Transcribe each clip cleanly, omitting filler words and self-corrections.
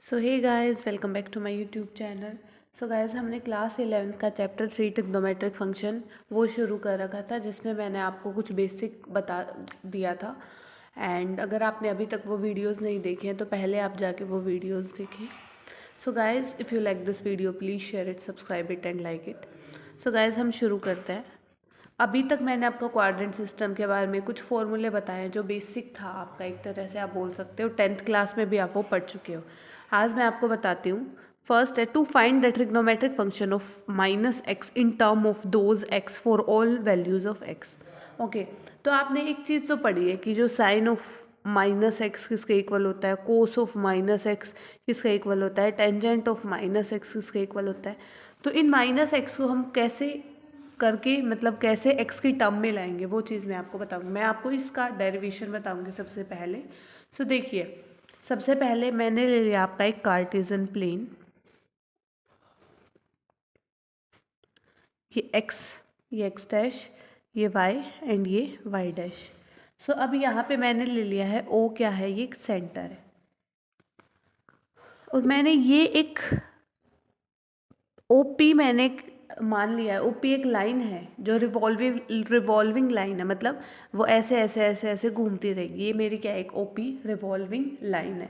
So hey guys, welcome back to my YouTube channel. So guys, हमने class 11th का chapter 3 trigonometric function वो शुरू कर रखा था, जिसमें मैंने आपको कुछ बेसिक बता दिया था। एंड अगर आपने अभी तक वो वीडियोस नहीं देखे हैं तो पहले आप जाके वो वीडियोस देखें। So guys, if you like this video please share it, subscribe it and like it. So guys, हम शुरू करते हैं। अभी तक मैंने आपको क्वाड्रेंट सिस्टम के बारे में कुछ फॉर्मूले बताए जो बेसिक था आपका, एक तरह से आप बोल सकते हो 10th क्लास में भी आप वो पढ़ चुके हो। आज मैं आपको बताती हूँ। फर्स्ट है to find the trigonometric function of minus X in term of those X for all values of X. Okay, तो आपने एक चीज़ तो पढ़ी है कि जो साइन ऑफ माइनस एक्स किसके इक्वल होता है, कोस ऑफ माइनस एक्स किसका इक्वल होता है, टेंजेंट ऑफ माइनस एक्स किसका इक्वल होता है। तो इन माइनस एक्स को हम कैसे करके, मतलब कैसे एक्स की टर्म में लाएंगे, वो चीज़ मैं आपको बताऊंगी। मैं आपको इसका डेरिवेशन बताऊंगी सबसे पहले। सो देखिए, सबसे पहले मैंने ले लिया आपका एक कार्टेशियन प्लेन। ये एक्स, ये एक्स डैश, ये वाई एंड ये वाई डैश। सो अब यहाँ पे मैंने ले लिया है ओ, क्या है, ये एक सेंटर है। और मैंने ये एक ओपी मैंने मान लिया है। ओपी एक लाइन है जो रिवॉल्विंग लाइन है, मतलब वो ऐसे ऐसे ऐसे ऐसे घूमती रहेगी। ये मेरी क्या है, एक ओपी रिवॉल्विंग लाइन है।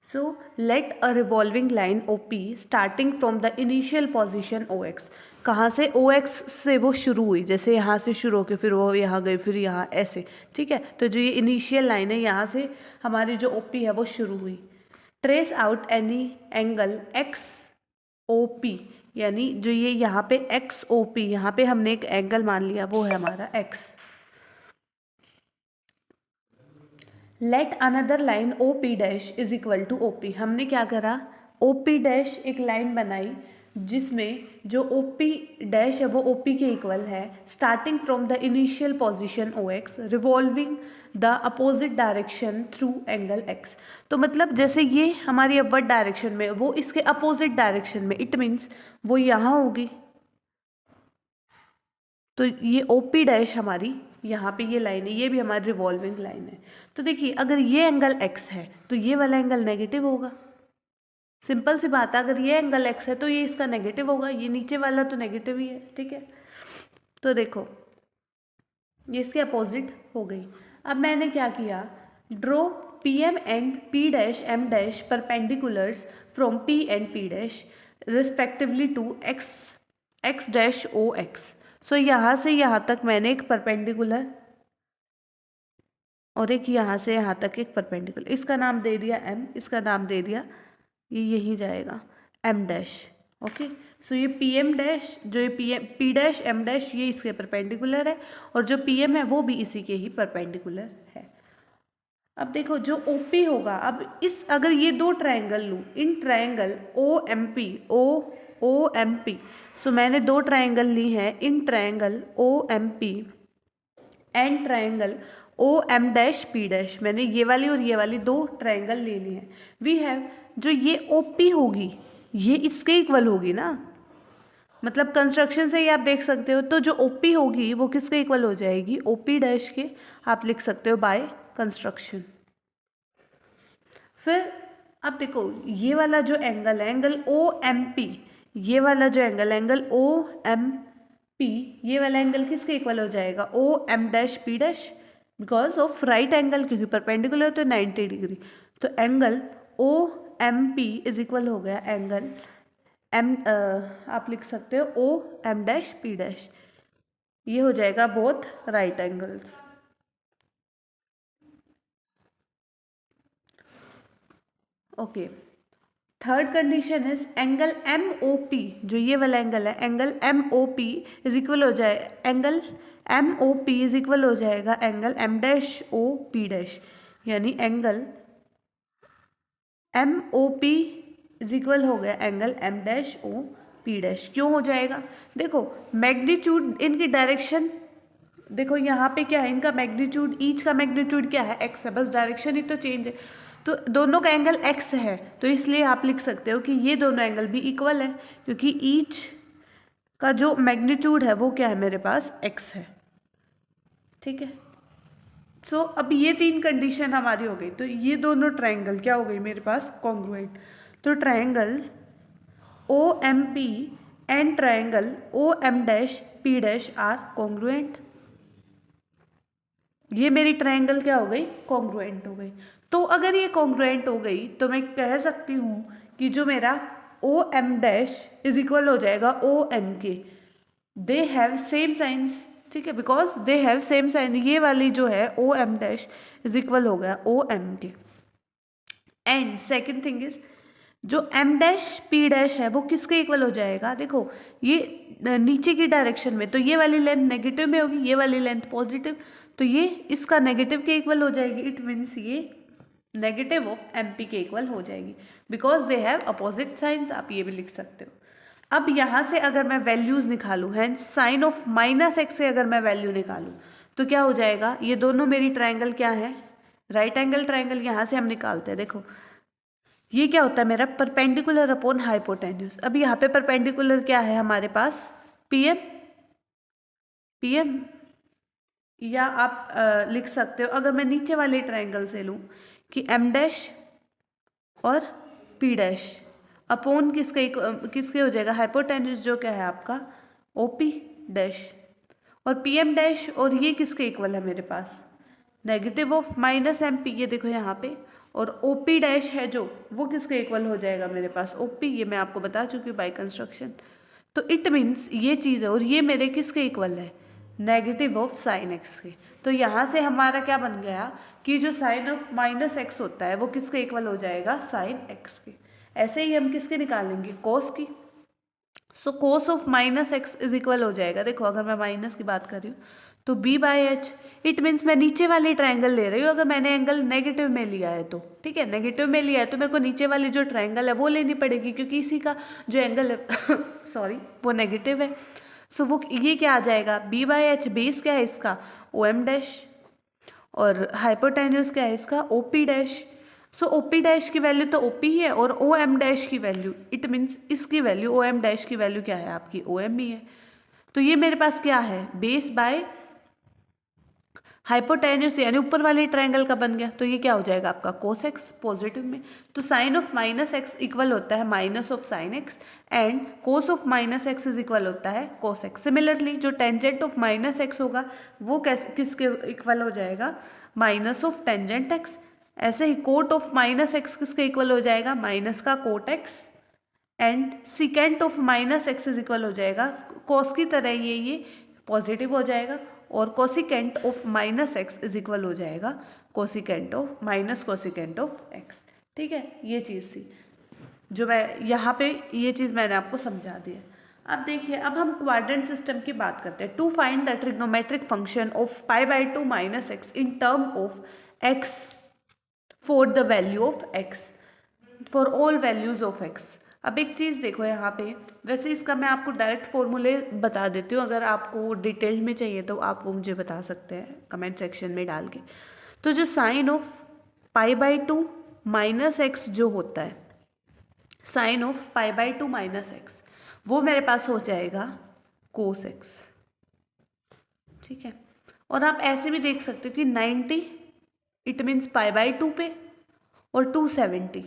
So let a revolving line OP starting from the initial position O X. कहाँ से, ओ एक्स से वो शुरू हुई, जैसे यहाँ से शुरू होकर फिर वो यहाँ गई, फिर यहाँ ऐसे, ठीक है। तो जो ये इनिशियल लाइन है, यहाँ से हमारी जो ओपी है वो शुरू हुई। Trace out any angle X O P, यानी जो ये यहाँ पे एक्स ओ पी, यहाँ पे हमने एक एंगल मान लिया, वो है हमारा X. Let another line O P dash is equal to O P. हमने क्या करा, ओ पी डैश एक लाइन बनाई जिसमें जो ओ पी डैश है वो ओ पी के इक्वल है, starting from the initial position O X, revolving the opposite direction through angle X. तो मतलब जैसे ये हमारी अपवर्ड डायरेक्शन में, वो इसके अपोजिट डायरेक्शन में, इट मीन्स वो यहाँ होगी। तो ये ओ पी डैश हमारी यहाँ पे ये लाइन है, ये भी हमारी रिवॉल्विंग लाइन है। तो देखिए, अगर ये एंगल एक्स है तो ये वाला एंगल नेगेटिव होगा। सिंपल सी बात है, अगर ये एंगल एक्स है तो ये इसका नेगेटिव होगा, ये नीचे वाला तो नेगेटिव ही है, ठीक है। तो देखो, ये इसके अपोजिट हो गई। अब मैंने क्या किया, draw P M and P dash M dash perpendiculars from P and P dash respectively to X X dash O X. So यहाँ से यहाँ तक मैंने एक परपेंडिकुलर और एक यहाँ से यहाँ तक एक परपेंडिकुलर, इसका नाम दे दिया एम, इसका नाम दे दिया, ये यहीं जाएगा एम डैश। ओके, सो ये पी एम डैश, जो ये P M P dash M dash, ये इसके परपेंडिकुलर है, और जो पी एम है वो भी इसी के ही परपेंडिकुलर है। अब देखो, जो ओ पी होगा, अब इस अगर ये दो ट्रायंगल लूँ, in triangle O M P, so मैंने दो ट्रायंगल ली हैं, in triangle O M P and triangle O M dash P dash, मैंने ये वाली और ये वाली दो ट्रायंगल ले ली हैं। वी हैव, जो ये ओ पी होगी ये इसके इक्वल होगी ना, मतलब कंस्ट्रक्शन से ही आप देख सकते हो। तो जो ओ पी होगी वो किसके इक्वल हो जाएगी, ओ पी डैश के, आप लिख सकते हो बाय कंस्ट्रक्शन। फिर अब देखो, ये वाला जो एंगल है, एंगल ओ एम पी, ये वाला जो एंगल ओ एम पी, ये वाला एंगल किसके इक्वल हो जाएगा, O M dash P dash, because of right angle, क्योंकि परपेंडिकुलर तो 90 डिग्री। तो angle O M P is equal हो गया एंगल एम, आप लिख सकते हो O M dash P dash, ये हो जाएगा both right angles. Okay, third condition is angle M O P, जो ये वाला एंगल है, angle M O P is equal हो जाए, angle M O P is equal हो जाएगा angle M dash O P dash, यानी angle M O P is equal हो गया angle M dash O P dash. क्यों हो जाएगा, देखो मैग्नीट्यूड, इनकी डायरेक्शन, देखो यहाँ पे क्या है, इनका मैग्नीट्यूड, ईच का मैग्नीट्यूड क्या है, एक्स है, बस डायरेक्शन ही तो चेंज है। तो दोनों का एंगल एक्स है, तो इसलिए आप लिख सकते हो कि ये दोनों एंगल भी इक्वल है, क्योंकि ईच का जो मैग्नीट्यूड है वो क्या है, मेरे पास एक्स है, ठीक है। सो अब ये तीन कंडीशन हमारी हो गई, तो ये दोनों ट्रायंगल क्या हो गई मेरे पास, कॉन्ग्रुएंट। तो triangle O M P and triangle O M dash P dash are congruent. ये मेरी ट्रायंगल क्या हो गई, कॉन्ग्रुएंट हो गई। तो अगर ये कॉन्ग्रुएंट हो गई तो मैं कह सकती हूँ कि जो मेरा O M dash is equal हो जाएगा ओ एम के, दे हैव सेम साइंस, ठीक है, because they have same sign. ये वाली जो है O M dash is equal हो गया ओ एम के। एंड सेकेंड थिंग इज जो एम डैश पी डैश है वो किसके इक्वल हो जाएगा, देखो ये नीचे की डायरेक्शन में, तो ये वाली लेंथ नेगेटिव में होगी, ये वाली लेंथ पॉजिटिव, तो ये इसका नेगेटिव के इक्वल हो जाएगी। इट मीन्स ये नेगेटिव ऑफ एम पी के इक्वल हो जाएगी, because they have opposite signs. आप ये भी लिख सकते हो। अब यहाँ से अगर मैं वैल्यूज़ निकालूँ, है साइन ऑफ माइनस एक्स से अगर मैं वैल्यू निकालूँ तो क्या हो जाएगा, ये दोनों मेरी ट्रायंगल क्या है, राइट एंगल ट्रायंगल। यहाँ से हम निकालते हैं, देखो ये क्या होता है मेरा परपेंडिकुलर अपॉन हाइपोटेन्यूज। अब यहाँ पे परपेंडिकुलर क्या है हमारे पास, पी एम, पी एम, या आप लिख सकते हो अगर मैं नीचे वाले ट्रायंगल से लूँ कि एम डैश और पी डैश अपॉन किसके हो जाएगा, हाइपोटेन्यूज जो क्या है आपका ओ पी डैश, और पी एम डैश, और ये किसके इक्वल है मेरे पास, negative of minus M P, ये देखो यहाँ पे, और ओ पी डैश है जो वो किसके इक्वल हो जाएगा मेरे पास, ओ पी, ये मैं आपको बता चुकी हूँ बाय कंस्ट्रक्शन। तो इट मीन्स ये चीज़ है, और ये मेरे किसके इक्वल है, नेगेटिव ऑफ साइन एक्स के। तो यहाँ से हमारा क्या बन गया कि जो साइन ऑफ माइनस एक्स होता है वो किसके इक्वल हो जाएगा, साइन एक्स के। ऐसे ही हम किसके निकालेंगे, कोस की। सो cos of minus X is equal हो जाएगा, देखो अगर मैं माइनस की बात कर रही हूँ तो b by H. It means मैं नीचे वाली ट्रायंगल ले रही हूँ, अगर मैंने एंगल नेगेटिव में लिया है तो, ठीक है, नेगेटिव में लिया है तो मेरे को नीचे वाली जो ट्रायंगल है वो लेनी पड़ेगी, क्योंकि इसी का जो एंगल है सॉरी वो नेगेटिव है। सो वो ये क्या आ जाएगा, b बाई एच, बेस क्या है इसका ओ एम डैश, और हाइपोटेन्यूज क्या है इसका ओ पी डैश। सो ओ पी डैश की वैल्यू तो ओ पी ही है, और ओ एम डैश की वैल्यू, इट मीन्स इसकी वैल्यू ओ एम डैश की वैल्यू क्या है आपकी, ओ एम ही है। तो ये मेरे पास क्या है, बेस बाय हाइपोटेन्यूज यानी ऊपर वाले ट्रायंगल का बन गया, तो ये क्या हो जाएगा आपका कोस एक्स पॉजिटिव में। तो sine of minus X equal होता है minus of sine X, and cos of minus X is equal होता है कोस एक्स। सिमिलरली जो टेंजेंट ऑफ माइनस एक्स होगा वो कैसे किसके इक्वल हो जाएगा, माइनस ऑफ टेंजेंट एक्स। ऐसे ही कोट ऑफ माइनस एक्स किसके इक्वल हो जाएगा, माइनस का cot X, and secant of minus X is equal हो जाएगा कॉस की तरह ये पॉजिटिव हो जाएगा, और cosecant of minus X is equal हो जाएगा cosecant of minus cosecant of x. ठीक है, ये चीज़ थी जो मैं यहाँ पे, ये चीज़ मैंने आपको समझा दी है। अब देखिए, अब हम क्वाड्रेंट सिस्टम की बात करते हैं। To find the trigonometric function of pi by two minus X in term of X for the value of X, for all values of X. अब एक चीज़ देखो यहाँ पे, वैसे इसका मैं आपको डायरेक्ट फॉर्मूले बता देती हूँ, अगर आपको डिटेल में चाहिए तो आप वो मुझे बता सकते हैं कमेंट सेक्शन में डाल के। तो जो sine of pi by two minus X जो होता है, sine of pi by two minus X, वो मेरे पास हो जाएगा कोस एक्स। ठीक है, और आप ऐसे भी देख सकते हो कि 90 it means pi by to पे, और 270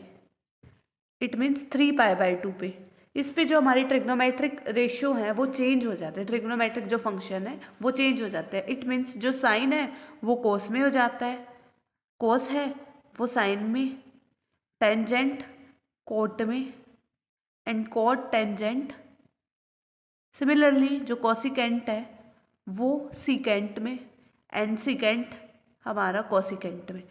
it means 3 pi by to पे। इस पे जो हमारी ट्रिग्नोमेट्रिक रेशियो है वो चेंज हो जाते हैं, ट्रिग्नोमेट्रिक जो फंक्शन है वो चेंज हो जाते हैं। इट मीन्स जो साइन है वो कोस में हो जाता है, कोस है वो साइन में, टेंजेंट कोट में, एंड कोट टेंजेंट। सिमिलरली जो कोसिकेंट है वो सीकेंट में, एंड सीकेंट हमारा कोसिकेंट में।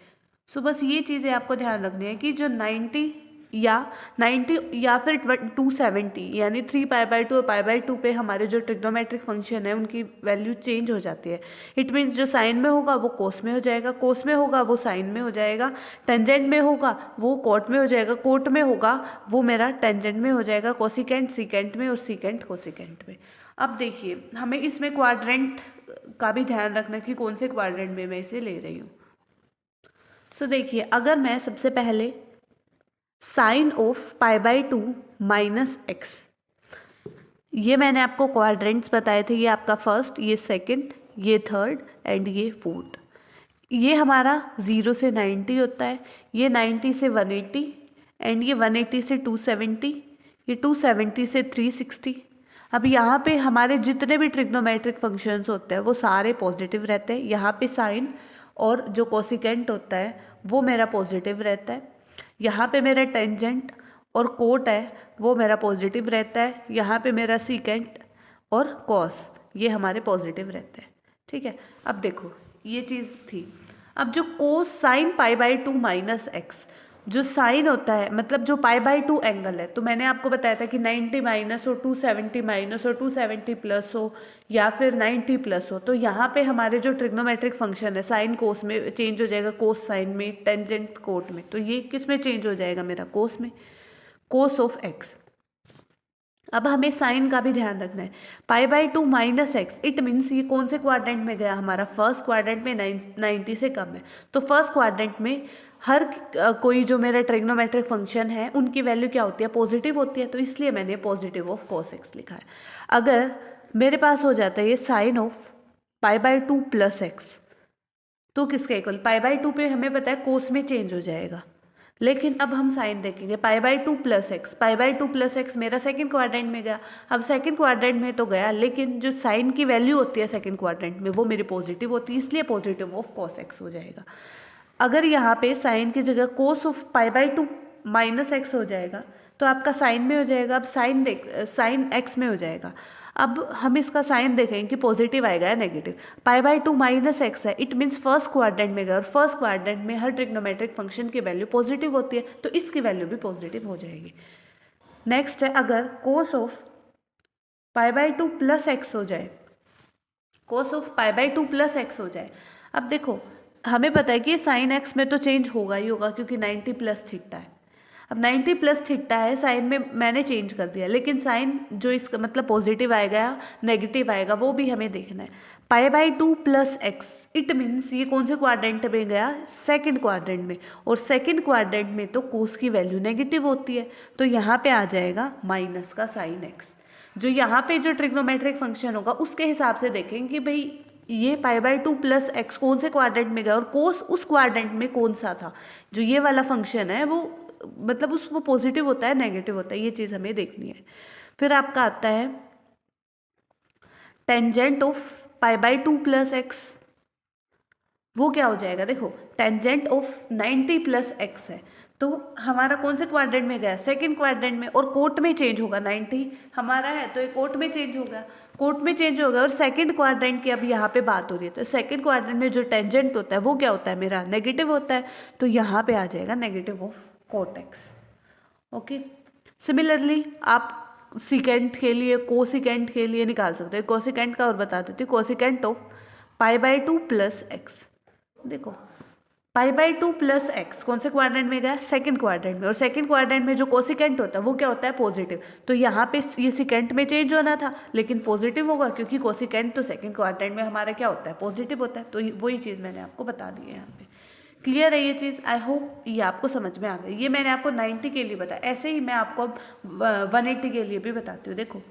सो बस ये चीज़ें आपको ध्यान रखनी है कि जो 90 या फिर 270 यानी 3 पाई बाई टू और पाई बाई टू पे हमारे जो ट्रिग्नोमेट्रिक फंक्शन है उनकी वैल्यू चेंज हो जाती है। इट मीन्स जो साइन में होगा वो कोस में हो जाएगा, कोस में होगा वो साइन में हो जाएगा, टेंजेंट में होगा वो कोट में हो जाएगा, कोट में होगा वो मेरा टेंजेंट में हो जाएगा, कोसिकेंट सीकेंट में, और सीकेंट कोसिकेंट में। अब देखिए, हमें इसमें क्वाड्रेंट का भी ध्यान रखना कि कौन से क्वाड्रेंट में मैं इसे ले रही हूँ। सो देखिए, अगर मैं सबसे पहले sine of pi by two minus X, ये मैंने आपको क्वाड्रेंट्स बताए थे, ये आपका फर्स्ट, ये सेकंड, ये थर्ड, एंड ये फोर्थ। ये हमारा 0 से 90 होता है, ये 90 से 180, एंड ये 180 से 270, ये 270 से 360। अब यहाँ पे हमारे जितने भी ट्रिग्नोमेट्रिक फंक्शंस होते हैं वो सारे पॉजिटिव रहते हैं। यहाँ पे साइन और जो कोसिकेंट होता है वो मेरा पॉजिटिव रहता है। यहाँ पे मेरा टेंजेंट और कोट है वो मेरा पॉजिटिव रहता है। यहाँ पे मेरा सीकेंट और कॉस ये हमारे पॉजिटिव रहते हैं। ठीक है, अब देखो ये चीज़ थी। अब जो कोस sine pi by 2 minus X, जो साइन होता है मतलब जो पाई बाई 2 एंगल है, तो मैंने आपको बताया था कि 90 माइनस हो, 270 माइनस हो, 270 प्लस हो या फिर 90 प्लस हो। तो यहाँ पे हमारे जो ट्रिग्नोमेट्रिक फंक्शन है साइन कोस में चेंज हो जाएगा, कोस साइन में, टेंजेंट कोट में। तो ये किस में चेंज हो जाएगा मेरा, कोस में, कोस ऑफ एक्स। अब हमें साइन का भी ध्यान रखना है। Pi by 2 minus x, it means ये कौन से क्वाड्रेंट में गया, हमारा फर्स्ट क्वाड्रेंट में 90 से कम है। तो फर्स्ट क्वाड्रेंट में हर कोई जो मेरा ट्रिग्नोमेट्रिक फंक्शन है उनकी वैल्यू क्या होती है, पॉजिटिव होती है। तो इसलिए मैंने पॉजिटिव ऑफ कॉस एक्स लिखा है। अगर मेरे पास हो जाता है ये sine of pi by 2 plus X, तो किसका इक्वल, पाई बाई 2 पे हमें पता है कोस में चेंज हो जाएगा। लेकिन अब हम साइन देखेंगे, पाई by 2 plus x, pi by 2 plus x मेरा सेकंड क्वाड्रेंट में गया। अब सेकंड क्वाड्रेंट में तो गया, लेकिन जो साइन की वैल्यू होती है सेकंड क्वाड्रेंट में वो मेरी पॉजिटिव होती है, इसलिए पॉजिटिव ऑफ कॉस एक्स हो जाएगा। अगर यहाँ पे साइन की जगह कोस of pi by 2 minus x हो जाएगा तो आपका साइन में हो जाएगा। अब साइन एक्स में हो जाएगा। अब हम इसका साइन देखेंगे कि पॉजिटिव आएगा या negative. Pi by 2 minus x है, इट मीन्स फर्स्ट क्वाड्रेंट में गया, और फर्स्ट क्वाड्रेंट में हर ट्रिग्नोमेट्रिक फंक्शन की वैल्यू पॉजिटिव होती है, तो इसकी वैल्यू भी पॉजिटिव हो जाएगी। नेक्स्ट है, अगर कोस of pi by 2 plus x हो जाए, कोस of pi by 2 plus x हो जाए। अब देखो हमें पता है कि साइन एक्स में तो चेंज होगा ही होगा क्योंकि 90 प्लस थीटा है। अब 90 प्लस थीटा है, साइन में मैंने चेंज कर दिया, लेकिन साइन जो इसका मतलब पॉजिटिव आएगा या नेगेटिव आएगा वो भी हमें देखना है। Pi by 2 plus x, it means ये कौन से क्वाड्रेंट में गया, सेकंड क्वाड्रेंट में, और सेकंड क्वाड्रेंट में तो कोस की वैल्यू नेगेटिव होती है, तो यहाँ पे आ जाएगा माइनस का साइन एक्स। जो यहाँ पे जो ट्रिग्नोमेट्रिक फंक्शन होगा उसके हिसाब से देखेंगे कि भाई ये पाई बाई 2 प्लस एक्स कौन से क्वाड्रेंट में गया और कोस उस क्वाड्रेंट में कौन सा था। जो ये वाला फंक्शन है वो मतलब वो पॉजिटिव होता है नेगेटिव होता है, ये चीज़ हमें देखनी है। फिर आपका आता है tangent of pi by 2 plus x, वो क्या हो जाएगा, देखो टेंजेंट ऑफ 90 प्लस एक्स है, तो हमारा कौन से क्वाड्रेंट में गया, सेकंड क्वाड्रेंट में, और कोट में चेंज होगा। 90 हमारा है तो ये कोट में चेंज होगा, कोट में चेंज होगा, और सेकंड क्वाड्रेंट की अब यहाँ पे बात हो रही है, तो सेकंड क्वाड्रेंट में जो टेंजेंट होता है वो क्या होता है, मेरा नेगेटिव होता है, तो यहाँ पे आ जाएगा negative of cot X. Okay, similarly आप सिकेंट के लिए, कोसिकेंट के लिए निकाल सकते हैं। कोसिकेंट का और बता देती हूँ, cosecant of pi by 2 plus X. देखो पाई बाई 2 प्लस एक्स कौन से क्वाड्रेंट में गया, सेकंड क्वाड्रेंट में, और सेकंड क्वाड्रेंट में जो कोसिकेंट होता है वो क्या होता है, पॉजिटिव। तो यहाँ पे ये सिकेंट में चेंज होना था लेकिन पॉजिटिव होगा क्योंकि कोसिकेंट तो सेकंड क्वाड्रेंट में हमारा क्या होता है, पॉजिटिव होता है। तो वही चीज़ मैंने आपको बता दी है यहाँ पे। क्लियर है ये चीज़, आई होप ये आपको समझ में आ गई। ये मैंने आपको 90 के लिए बताया, ऐसे ही मैं आपको 180 के लिए भी बताती हूँ। देखो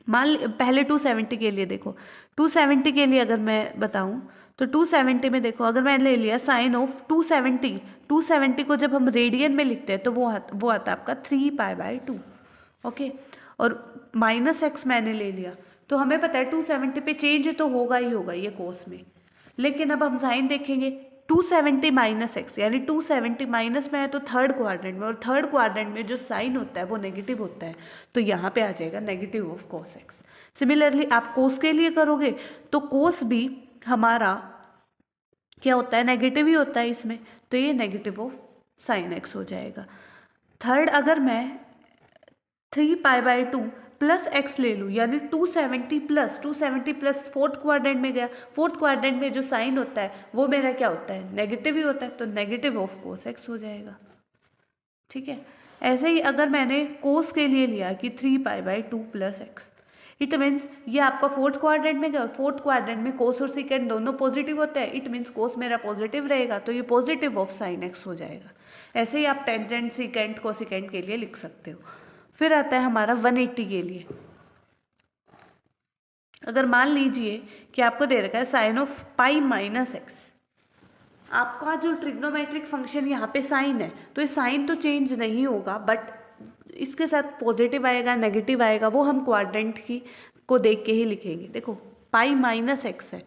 मान पहले 270 के लिए देखो, 270 के लिए अगर मैं बताऊँ तो 270 में देखो, अगर मैंने ले लिया साइन ऑफ 270 को जब हम रेडियन में लिखते हैं तो वो आता है आपका 3 पाई बाई 2। ओके, और माइनस एक्स मैंने ले लिया, तो हमें पता है 270 पे चेंज तो होगा ही होगा ये कोस में। लेकिन अब हम साइन देखेंगे, 270 माइनस एक्स यानी 270 माइनस में है तो थर्ड क्वाड्रेंट में, और थर्ड क्वाड्रेंट में जो साइन होता है वो नेगेटिव होता है, तो यहाँ पे आ जाएगा negative of cos X. Similarly आप कोस के लिए करोगे तो कोस भी हमारा क्या होता है, नेगेटिव ही होता है इसमें, तो ये नेगेटिव ऑफ साइन एक्स हो जाएगा। थर्ड, अगर मैं 3 पाई बाई 2 प्लस एक्स ले लूँ यानी 270 प्लस फोर्थ क्वाड्रेंट में गया, फोर्थ क्वाड्रेंट में जो साइन होता है वो मेरा क्या होता है, नेगेटिव ही होता है, तो नेगेटिव ऑफ कोस एक्स हो जाएगा। ठीक है, ऐसे ही अगर मैंने कोस के लिए लिया कि 3 पाई by 2 plus x, it means ये आपका फोर्थ क्वाड्रेंट में गया, और फोर्थ क्वाड्रेंट में कोस और सीकेंट दोनों पॉजिटिव होते हैं, इट मीन्स कोस मेरा पॉजिटिव रहेगा, तो ये पॉजिटिव ऑफ साइन एक्स हो जाएगा। ऐसे ही आप टेंजेंट, सीकेंट, कोसिकेंट के लिए लिख सकते हो। फिर आता है हमारा 180 के लिए। अगर मान लीजिए कि आपको दे रखा है sine of pi minus X, आपका जो ट्रिग्नोमेट्रिक फंक्शन यहाँ पे साइन है, तो ये साइन तो चेंज नहीं होगा, बट इसके साथ पॉजिटिव आएगा, नेगेटिव आएगा, वो हम क्वाड्रेंट की को देख के ही लिखेंगे। देखो पाई माइनस एक्स है,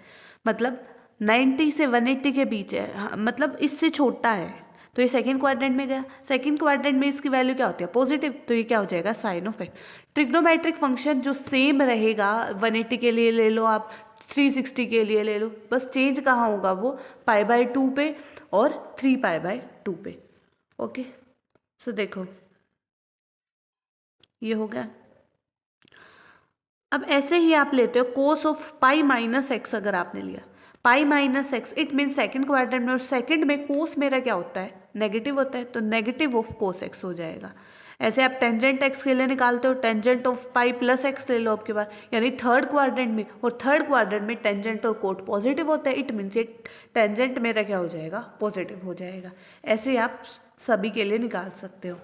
मतलब 90 से 180 के बीच है, मतलब इससे छोटा है, तो ये सेकंड क्वाड्रेंट में गया। सेकंड क्वाड्रेंट में इसकी वैल्यू क्या होती है? पॉजिटिव, तो ये क्या हो जाएगा? Sine of X. Trigonometric function जो सेम रहेगा, 180 के लिए ले लो आप, 360 के लिए ले लो, बस चेंज कहाँ होगा? वो π/2 पे और 3π/2 पे। ओके, सो देखो ये हो गया। अब ऐसे ही आप लेते हो कोस ऑफ पाई माइनस एक्स, अगर आपने लिया पाई minus x, it mean second quadrant में, और सेकेंड में कोस मेरा क्या होता है? नेगेटिव होता है, तो नेगेटिव ऑफ कोस एक्स हो जाएगा। ऐसे आप टेंजेंट एक्स के लिए निकालते हो, tangent of pi plus x ले लो आपके पास, यानी थर्ड क्वाड्रेंट में, और थर्ड क्वाड्रेंट में टेंजेंट और कोट पॉजिटिव होता है, इट मीन्स ये टेंजेंट मेरा क्या हो जाएगा? पॉजिटिव हो जाएगा। ऐसे आप सभी के लिए निकाल सकते हो।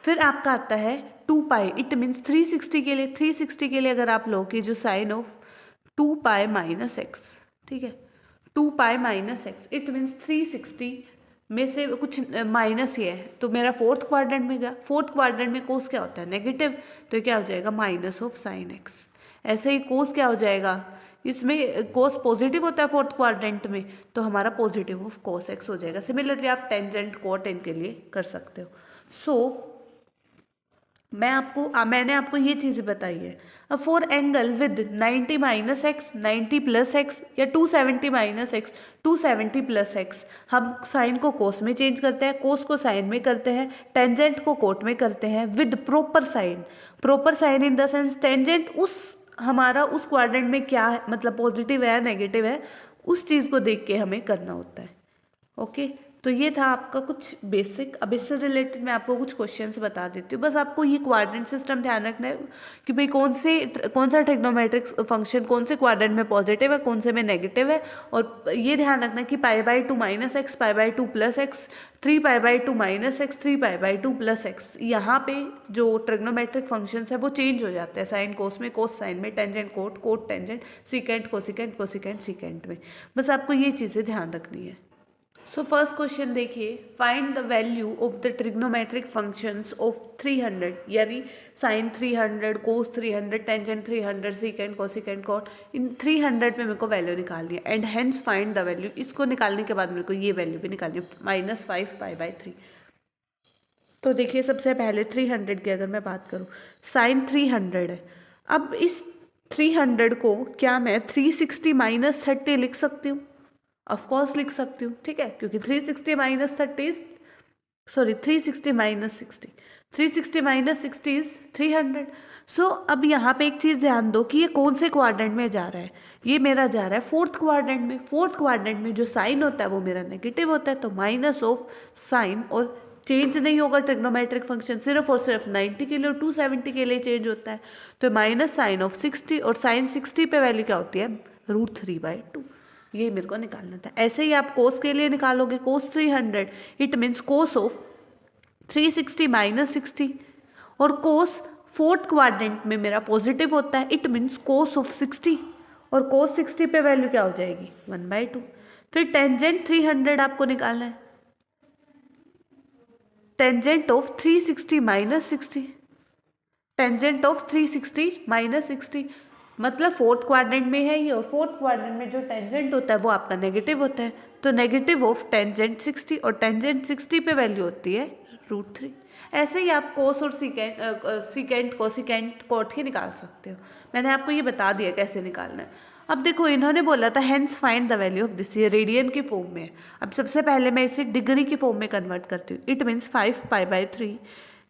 फिर आपका आता है 2π, इट मीन्स 360 के लिए, 360 के लिए अगर आप लो कि जो साइन ऑफ 2π माइनस एक्स, ठीक है, 2π माइनस एक्स, इट मीन्स 360 में से कुछ माइनस ही है, तो मेरा फोर्थ क्वाड्रेंट में गया। फोर्थ क्वाड्रेंट में कोस क्या होता है? नेगेटिव, तो क्या हो जाएगा? Minus of sine x. ऐसे ही कोस क्या हो जाएगा? इसमें कोस पॉजिटिव होता है फोर्थ क्वाड्रेंट में, तो हमारा पॉजिटिव ऑफ कोस एक्स हो जाएगा। सिमिलरली आप टेंजेंट कोट इनके लिए कर सकते हो। सो मैंने आपको ये चीज़ें बताई है। अब for angle with 90 minus x, 90 plus x, या 270 माइनस एक्स, 270 प्लस एक्स, हम साइन को कोस में चेंज करते हैं, कोस को साइन में करते हैं, टेंजेंट को कोट में करते हैं with proper sign. Proper sign in the sense tangent हमारा उस क्वाड्रेंट में क्या है, मतलब पॉजिटिव है नेगेटिव है, उस चीज़ को देख के हमें करना होता है। ओके, तो ये था आपका कुछ बेसिक। अब इससे रिलेटेड मैं आपको कुछ क्वेश्चंस बता देती हूँ। बस आपको ये क्वाड्रेंट सिस्टम ध्यान रखना है कि भाई कौन सा ट्रिग्नोमेट्रिक फंक्शन कौन से क्वाड्रेंट में पॉजिटिव है, कौन से में नेगेटिव है। और ये ध्यान रखना कि π/2 minus X, π/2 plus X, 3π/2 minus X, 3π/2 plus X, यहाँ पे जो ट्रिग्नोमेट्रिक फंक्शंस है वो चेंज हो जाते हैं। साइन कोस में, कोस साइन में, tangent cot, cot tangent, secant cosecant, cosecant secant में। बस आपको ये चीज़ें ध्यान रखनी है। सो फर्स्ट क्वेश्चन देखिए, find the value of the trigonometric functions of 300, यानी sine 300, cos 300, tangent 300, secant cosecant cot, इन 300 पे मेरे को वैल्यू निकालनी है। And hence find the value, इसको निकालने के बाद मेरे को ये वैल्यू भी निकालनी है, -5π/3। तो देखिए सबसे पहले 300 की अगर मैं बात करूँ, साइन 300 है। अब इस 300 को क्या मैं 360 माइनस 30 लिख सकती हूँ? ऑफकोर्स लिख सकती हूँ, ठीक है, क्योंकि 360 minus 30 sorry 360 minus 60, 360 minus 60 is 300। सो अब यहाँ पे एक चीज़ ध्यान दो कि ये कौन से क्वाड्रेंट में जा रहा है? ये मेरा जा रहा है फोर्थ क्वाड्रेंट में। फोर्थ क्वाड्रेंट में जो साइन होता है वो मेरा नेगेटिव होता है, तो माइनस ऑफ साइन, और चेंज नहीं होगा ट्रिग्नोमेट्रिक फंक्शन, सिर्फ और सिर्फ 90 के लिए और 270 के लिए चेंज होता है। तो माइनस साइन ऑफ 60, और साइन 60 पे वैल्यू क्या होती है? √3/2। ये मेरे को निकालना था। ऐसे ही आप कोस के लिए निकालोगे, कोस 300, it means cos of 360 minus 60, और कोस फोर्थ क्वाड्रेंट में मेरा पॉजिटिव होता है, इट मीन्स कोस ऑफ 60, और कोस 60 पे वैल्यू क्या हो जाएगी? 1/2। फिर टेंजेंट 300 आपको निकालना है, tangent of 360 minus 60, tangent of 360 minus 60, मतलब फोर्थ क्वाड्रेंट में है ये, और फोर्थ क्वाड्रेंट में जो टेंजेंट होता है वो आपका नेगेटिव होता है, तो नेगेटिव ऑफ टेंजेंट 60, और टेंजेंट 60 पे वैल्यू होती है √3। ऐसे ही आप कोस और सीकेंट कोसिकेंट कोट ही निकाल सकते हो। मैंने आपको ये बता दिया कैसे निकालना है। अब देखो इन्होंने बोला था hence find the value of this, ये रेडियन की फॉर्म में है। अब सबसे पहले मैं इसे डिग्री की फॉर्म में कन्वर्ट करती हूँ। इट मीन्स 5π/3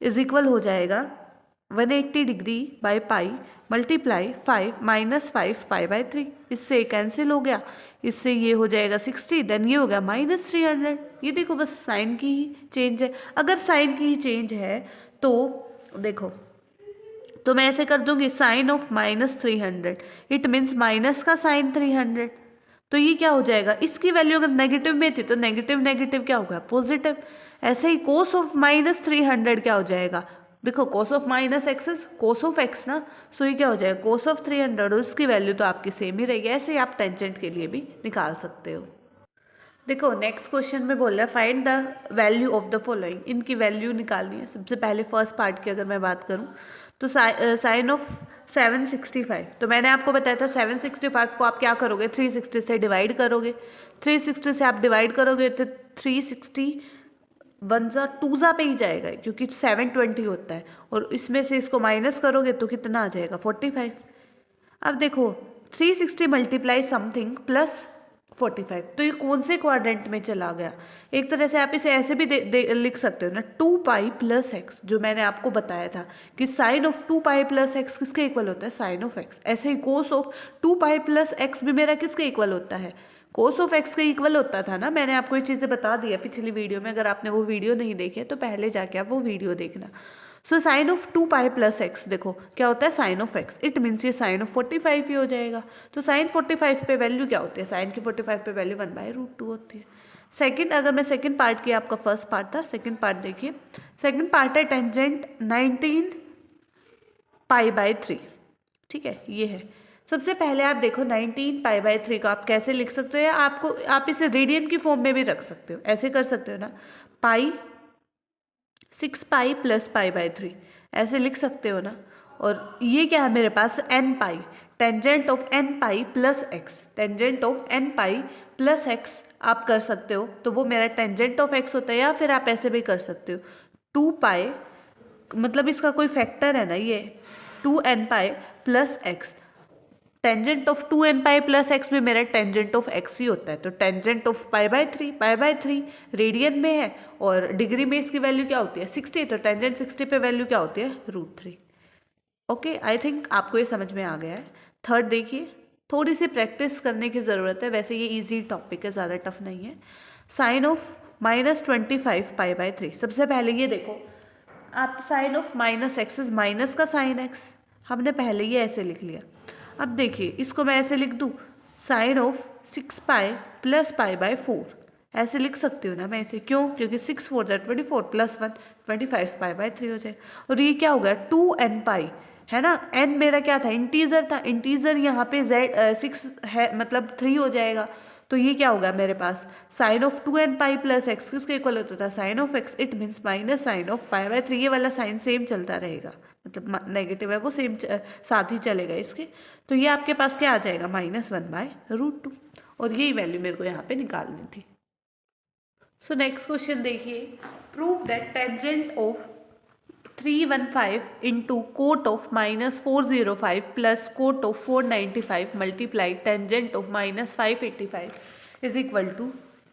इज इक्वल हो जाएगा 180 degree by pi multiply 5 minus 5π/3। इससे ये कैंसिल हो गया, इससे ये हो जाएगा 60, देन ये हो गया -300। ये देखो बस साइन की ही चेंज है। अगर साइन की ही चेंज है तो देखो, तो मैं ऐसे कर दूंगी sine of -300, it means minus का साइन 300, तो ये क्या हो जाएगा? इसकी वैल्यू अगर नेगेटिव में थी तो नेगेटिव नेगेटिव क्या होगा? पॉजिटिव। ऐसे ही कोस ऑफ -300 क्या हो जाएगा? देखो कोस of minus X is cos of x ना, सो ये क्या हो जाएगा? कोस ऑफ 300, और उसकी वैल्यू तो आपकी सेम ही रहेगी। ऐसे ही आप टेंजेंट के लिए भी निकाल सकते हो। देखो नेक्स्ट क्वेश्चन में बोल रहा है find the value of the following, इनकी वैल्यू निकालनी है। सबसे पहले फर्स्ट पार्ट की अगर मैं बात करूं तो साइन ऑफ 765, तो मैंने आपको बताया था 765 को आप क्या करोगे, 360 से डिवाइड करोगे। 360 से आप डिवाइड करोगे तो 360 वन ज़ा टू ज़ा पे ही जाएगा क्योंकि 720 होता है, और इसमें से इसको माइनस करोगे तो कितना आ जाएगा 45। अब देखो 360 मल्टीप्लाई समथिंग प्लस 45, तो ये कौन से क्वाड्रेंट में चला गया। एक तरह से आप इसे ऐसे भी लिख सकते हो ना, 2 पाई प्लस एक्स, जो मैंने आपको बताया था कि sine of 2 pi plus X किसके इक्वल होता है, साइन ऑफ एक्स। ऐसे ही cos of 2 pi plus X भी मेरा किसके इक्वल होता है, कोस ऑफ एक्स के इक्वल होता था ना। मैंने आपको ये चीज़ें बता दी है पिछली वीडियो में, अगर आपने वो वीडियो नहीं देखी है तो पहले जाके आप वो वीडियो देखना। So sine of 2 pi plus X देखो क्या होता है, sine of X, it means ये साइन ऑफ 45 ही हो जाएगा। तो साइन 45 पे वैल्यू क्या होती है, साइन की 45 पे वैल्यू 1/√2 होती है। सेकंड, अगर मैं सेकंड पार्ट की, आपका फर्स्ट पार्ट था, सेकंड पार्ट देखिए। सेकंड पार्ट है टेंजेंट 19 पाई/3, ठीक है, ये है। सबसे पहले आप देखो 19 पाई/3 को आप कैसे लिख सकते हो, या आप इसे रेडियन की फॉर्म में भी रख सकते हो, ऐसे कर सकते हो ना, पाई 6 पाई प्लस पाई/3 ऐसे लिख सकते हो ना। और ये क्या है मेरे पास, n pi, tangent of n pi plus x, tangent of n pi plus x आप कर सकते हो, तो वो मेरा टेंजेंट ऑफ x होता है। या फिर आप ऐसे भी कर सकते हो 2 पाई, मतलब इसका कोई फैक्टर है ना, ये 2n pi plus x, tangent of 2n pi plus X भी मेरा टेंजेंट ऑफ एक्स ही होता है। तो टेंजेंट ऑफ पाई/3 रेडियन में है, और डिग्री में इसकी वैल्यू क्या होती है 60, तो टेंजेंट 60 पे वैल्यू क्या होती है √3। ओके, आई थिंक आपको ये समझ में आ गया है। थर्ड देखिए, थोड़ी सी प्रैक्टिस करने की ज़रूरत है, वैसे ये ईजी टॉपिक है, ज़्यादा टफ नहीं है। साइन ऑफ -25 पाई/3, सबसे पहले ये देखो आप, sine of minus X is minus का साइन एक्स, हमने पहले ये ऐसे लिख लिया। अब देखिए इसको मैं ऐसे लिख दूँ, साइन ऑफ 6 पाई प्लस पाई/4, ऐसे लिख सकती हूँ ना मैं इसे, क्यों, क्योंकि 6 4 24 प्लस 1 25 पाई/3 हो जाए। और ये क्या हो गया 2n पाई, है ना, n मेरा क्या था, इंटीजर था, इंटीजर यहाँ पे z 6 है, मतलब 3 हो जाएगा। तो ये क्या होगा मेरे पास, sine of 2n pi plus X किसके इक्वल होता था, sine of x, it means minus sine of पाई/3। ये वाला साइन सेम चलता रहेगा, मतलब नेगेटिव है वो सेम साथ ही चलेगा इसके। तो ये आपके पास क्या आ जाएगा, -1/√2, और यही वैल्यू मेरे को यहाँ पे निकालनी थी। सो नेक्स्ट क्वेश्चन देखिए, prove that tangent of 315 into cot of -405 plus cot of 495 multiply tangent of -585 is equal to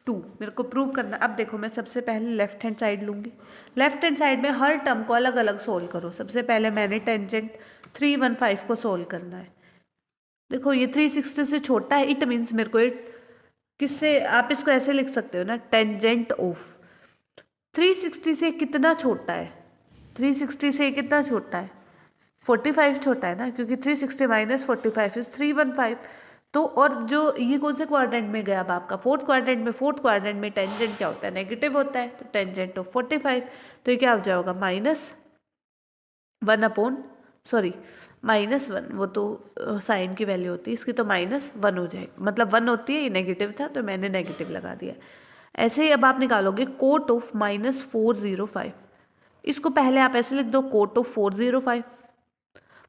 2। मेरे को प्रूव करना। अब देखो मैं सबसे पहले लेफ्ट हैंड साइड लूँगी, लेफ्ट हैंड साइड में हर टर्म को अलग अलग सोल्व करो। सबसे पहले मैंने टेंजेंट 315 को सोल्व करना है। देखो ये 360 से छोटा है, इट मीन्स मेरे को किससे, आप इसको ऐसे लिख सकते हो ना, टेंजेंट ऑफ 360 से कितना छोटा है, 360 से कितना छोटा है, 45 छोटा है ना, क्योंकि 360 माइनस 45 इज 315। तो और जो ये कौन से क्वाड्रेंट में गया, अब आपका फोर्थ क्वाड्रेंट में, फोर्थ क्वाड्रेंट में टेंजेंट क्या होता है, नेगेटिव होता है, तो टेंजेंट ऑफ 45, तो ये क्या हो जाएगा -1, वो तो साइन की वैल्यू होती है, इसकी तो -1 हो जाएगी, मतलब 1 होती है, ये नेगेटिव था तो मैंने नेगेटिव लगा दिया। ऐसे ही अब आप निकालोगे कोट ऑफ -405, इसको पहले आप ऐसे लिख दो, cot of 405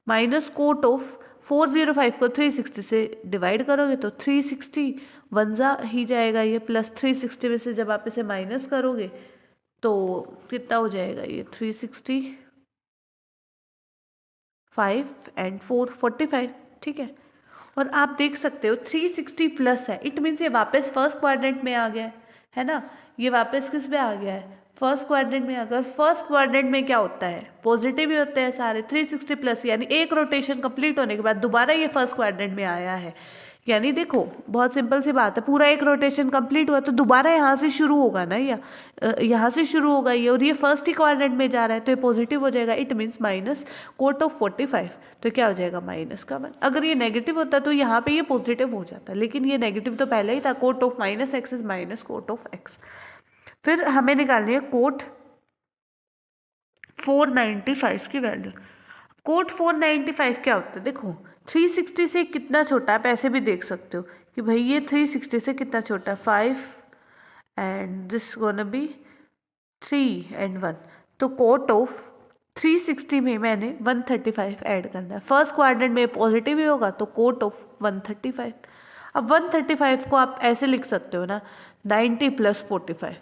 minus cot of 405 को 360 से डिवाइड करोगे तो 360 1 ही जाएगा ये, प्लस 360 में से जब आप इसे माइनस करोगे तो कितना हो जाएगा ये, 365 एंड 4 45, ठीक है। और आप देख सकते हो 360 प्लस है, इट मीन्स ये वापस फर्स्ट क्वाड्रेंट में आ गया है ना, ये वापस किस में आ गया है, फर्स्ट क्वाड्रेंट में। अगर फर्स्ट क्वाड्रेंट में क्या होता है, पॉजिटिव ही होते हैं सारे, 360 प्लस यानी एक रोटेशन कंप्लीट होने के बाद दोबारा ये फर्स्ट क्वाड्रेंट में आया है। यानी देखो बहुत सिंपल सी बात है, पूरा एक रोटेशन कंप्लीट हुआ तो दोबारा यहाँ से शुरू होगा ना, या यहाँ से शुरू होगा ये, और ये फर्स्ट ही क्वाड्रेंट में जा रहा है तो ये पॉजिटिव हो जाएगा, it means minus cot of 45, तो क्या हो जाएगा -1। अगर ये नेगेटिव होता तो यहाँ पे ये पॉजिटिव हो जाता, लेकिन ये नेगेटिव तो पहले ही था, cot of -x is minus cot of x। फिर हमें निकालनी है कोट 495 की वैल्यू। कोट 495 क्या होता है, देखो 360 से कितना छोटा, आप ऐसे भी देख सकते हो कि भाई ये 360 से कितना छोटा, 5 and this gonna be 3 and 1। तो कोट ऑफ 360 में मैंने 135 ऐड करना है। फर्स्ट क्वाड्रेंट में पॉजिटिव ही होगा तो कोट ऑफ 135। अब 135 को आप ऐसे लिख सकते हो ना, 90 + 45,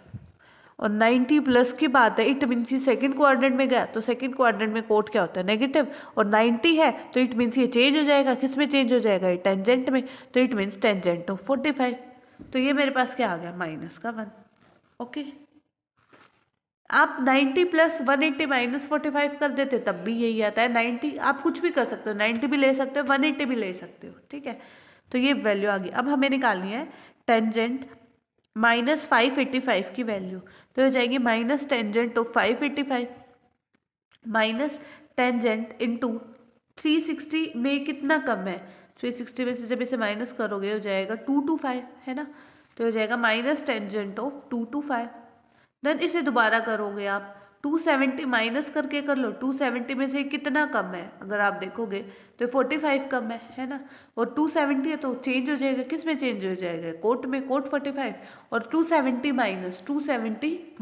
और 90 प्लस की बात है, इट मीन्स ये सेकंड क्वाड्रेंट में गया तो सेकंड क्वाड्रेंट में कोट क्या होता है, नेगेटिव, और 90 है तो इट मीन्स ये चेंज हो जाएगा, किस में चेंज हो जाएगा, ये टेंजेंट में, तो इट मीन्स टेंजेंट ऑफ 45। तो ये मेरे पास क्या आ गया, -1। ओके, आप 90 + 180 - 45 कर देते तब भी यही आता है। 90 आप कुछ भी कर सकते हो, 90 भी ले सकते हो, 180 भी ले सकते हो, ठीक है। तो ये वैल्यू आ गई। अब हमें निकालनी है टेंजेंट -585 की वैल्यू, तो हो जाएगी minus tangent of 585 minus tangent into 360 में कितना कम है, 360 में से जब इसे माइनस करोगे हो जाएगा 225, है ना। तो हो जाएगा माइनस टेंजेंट ऑफ 225। देन इसे दोबारा करोगे आप, 270 माइनस करके कर लो, 270 में से कितना कम है, अगर आप देखोगे तो 45 कम है ना। और 270 है तो चेंज हो जाएगा, किस में चेंज हो जाएगा, कोट में, कोट 45। और 270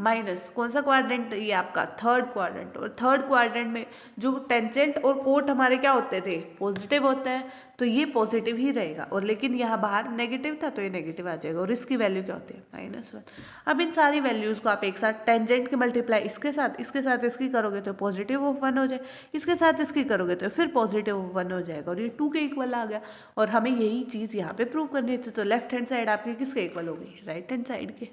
माइनस कौन सा क्वाड्रेंट, ये आपका थर्ड क्वाड्रेंट। और थर्ड क्वाड्रेंट में जो टेंजेंट और कोट हमारे क्या होते थे, पॉजिटिव होता है, तो ये पॉजिटिव ही रहेगा। और लेकिन यहाँ बाहर नेगेटिव था तो ये नेगेटिव आ जाएगा। और इसकी वैल्यू क्या होती है, -1। अब इन सारी वैल्यूज़ को आप एक साथ टेंजेंट की मल्टीप्लाई इसके साथ इसकी करोगे तो पॉजिटिव ऑफ 1 हो जाए, इसके साथ इसकी करोगे तो फिर पॉजिटिव ऑफ 1 हो जाएगा, और ये 2 के इक्वल आ गया। और हमें यही चीज़ यहाँ पे प्रूव करनी थी। तो लेफ्ट हैंड साइड आपकी किसके इक्वल हो गई, राइट हैंड साइड के।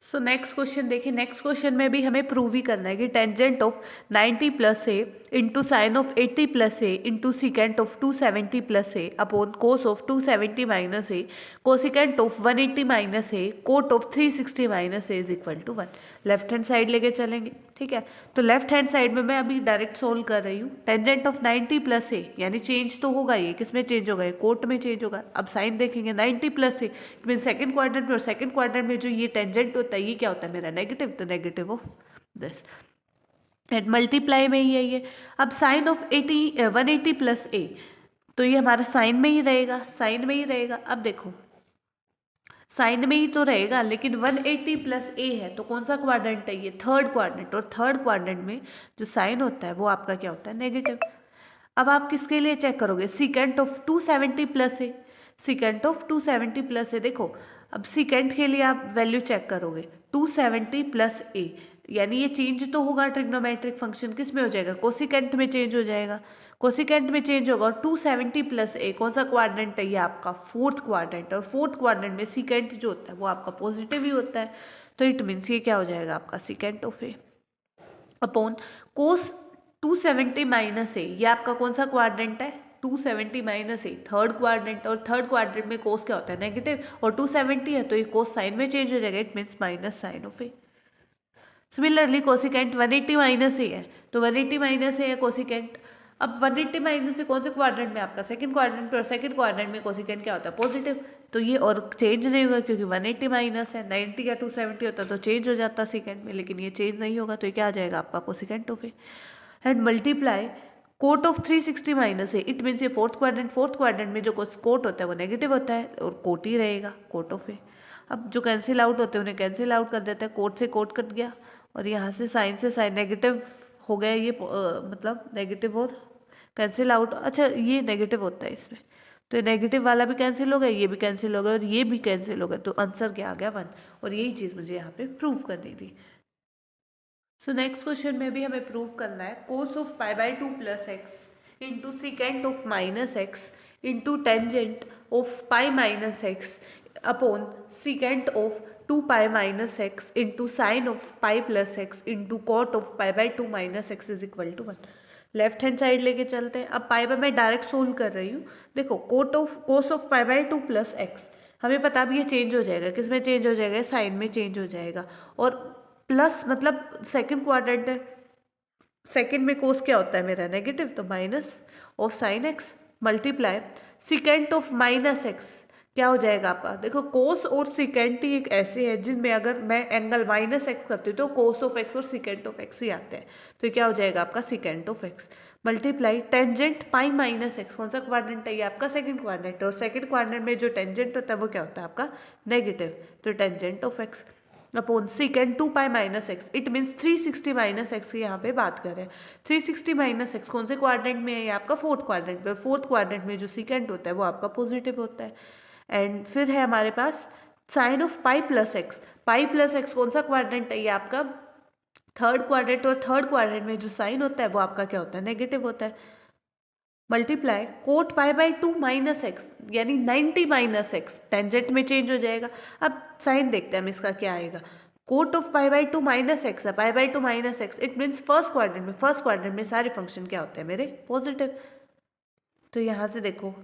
सो नेक्स्ट क्वेश्चन देखिए, नेक्स्ट क्वेश्चन में भी हमें प्रूव ही करना है कि tangent of 90 + a into sine of 80 + a into secant of 270 + a upon cos of 270 - a cosecant of 180 - a cot of 360 - a is equal to 1। Left hand side लेके चलेंगे, ठीक है। तो लेफ्ट हैंड साइड में मैं अभी डायरेक्ट सोल्व कर रही हूँ। टेंजेंट ऑफ 90 + a यानी चेंज तो होगा, ये किस में चेंज होगा, कोट में चेंज होगा। अब साइन देखेंगे, 90 + a मीन सेकंड क्वाड्रेंट में, और सेकंड क्वाड्रेंट में जो ये टेंजेंट होता है ये क्या होता है मेरा, नेगेटिव, तो negative of this. And multiply में ही है ये। अब साइन ऑफ 180 + a, तो ये हमारा साइन में ही रहेगा, साइन में ही रहेगा। अब देखो साइन में ही तो रहेगा, लेकिन 180 + a है तो कौन सा क्वाड्रेंट है, ये थर्ड क्वाड्रेंट। और थर्ड क्वाड्रेंट में जो साइन होता है वो आपका क्या होता है, नेगेटिव। अब आप किसके लिए चेक करोगे, secant of 270 + a, secant of 270 + a। देखो अब सिकेंट के लिए आप वैल्यू चेक करोगे 270 + a, यानी ये चेंज तो होगा ट्रिग्नोमेट्रिक फंक्शन, किस में हो जाएगा, कोसिकेंट में चेंज हो जाएगा, कोसिकेंट में चेंज होगा। और 270 + a कौन सा क्वाड्रेंट है, ये आपका फोर्थ क्वाड्रेंट। और फोर्थ क्वाड्रेंट में सिकेंट जो होता है वो आपका पॉजिटिव ही होता है, तो इट मीन्स ये क्या हो जाएगा आपका secant of a upon cos 270 - a, ये आपका कौन सा क्वाड्रेंट है, 270 - a थर्ड क्वाड्रेंट। और थर्ड क्वाड्रेंट में कोस क्या होता है, नेगेटिव, और 270 है तो ये कोस साइन में चेंज हो जाएगा, it means minus sine of a। Similarly cosecant 180 - a है तो 180 - a है कोसिकेंट। अब 180 - a कौन से क्वाड्रेंट में, आपका सेकंड क्वाड्रेंट पे, और सेकंड क्वाड्रेंट में कोसिकेंट क्या होता है, पॉजिटिव, तो ये और चेंज नहीं होगा क्योंकि 180 माइनस है, 90 या 270 होता तो चेंज हो जाता सेकंड में, लेकिन ये चेंज नहीं होगा तो ये क्या आ जाएगा आपका cosecant of A. And multiply cot of 360 - a, it means ये फोर्थ क्वाड्रेंट में जो कोट होता है वो नेगेटिव होता है और कोट ही रहेगा, कोट ऑफ ए। अब जो कैंसिल आउट होते हैं उन्हें कैंसिल आउट कर देते हैं, कोट से कोट कट गया और यहाँ से साइन नेगेटिव हो गया, ये मतलब नेगेटिव और कैंसिल आउट। अच्छा ये नेगेटिव होता है इसमें, तो ये नेगेटिव वाला भी कैंसिल हो गया, ये भी कैंसिल हो गया और ये भी कैंसिल हो गया, तो आंसर क्या आ गया 1। और यही चीज़ मुझे यहाँ पे प्रूव करनी थी। सो नेक्स्ट क्वेश्चन में भी हमें प्रूव करना है cos of π/2 + x into secant of -x into tangent of π - x upon secant of 2π - x into sine of π + x into cot of π/2 - x is equal to 1। Left hand side लेके चलते हैं। अब पाई पर मैं डायरेक्ट सोल्व कर रही हूँ। देखो कोस ऑफ π/2 + x, हमें पता भी ये चेंज हो जाएगा, किस में चेंज हो जाएगा, साइन में चेंज हो जाएगा। और प्लस मतलब सेकंड क्वाड्रेंट है, सेकंड में कोस क्या होता है मेरा, नेगेटिव, तो minus of sign x multiply secant of -x, क्या हो जाएगा आपका, देखो कोस और सिकेंट ही एक ऐसे है जिनमें अगर मैं एंगल माइनस एक्स करती हूँ तो कोस ऑफ एक्स और सिकेंट ऑफ एक्स ही आते हैं। तो ये क्या हो जाएगा आपका secant of x multiply tangent pi minus x. कौन सा क्वाड्रेंट है ये आपका, सेकंड क्वाड्रेंट, और सेकंड क्वाड्रेंट में जो टेंजेंट होता है वो क्या होता है आपका नेगेटिव। तो tangent of x upon secant 2 pi minus x, it means 360 minus x की यहाँ पे बात करें। 360 माइनस एक्स कौन से क्वाड्रेंट में है, ये आपका फोर्थ क्वाड्रेंट में। फोर्थ क्वाड्रेंट में जो सिकेंट होता है वो आपका पॉजिटिव होता है। एंड फिर है हमारे पास sine of pi plus x. Pi plus x कौन सा क्वाड्रेंट है, ये आपका थर्ड क्वाड्रेंट, और थर्ड क्वाड्रेंट में जो साइन होता है वो आपका क्या होता है, नेगेटिव होता है। Multiply cot pi by 2 minus x, यानी 90 माइनस एक्स, टेंजेंट में चेंज हो जाएगा। अब साइन देखते हैं हम इसका क्या आएगा। Cot of pi by 2 minus x है, pi by 2 minus x, it means first quadrant में, फर्स्ट क्वाड्रेंट में सारे फंक्शन क्या होते हैं मेरे पॉजिटिव। तो यहाँ से देखो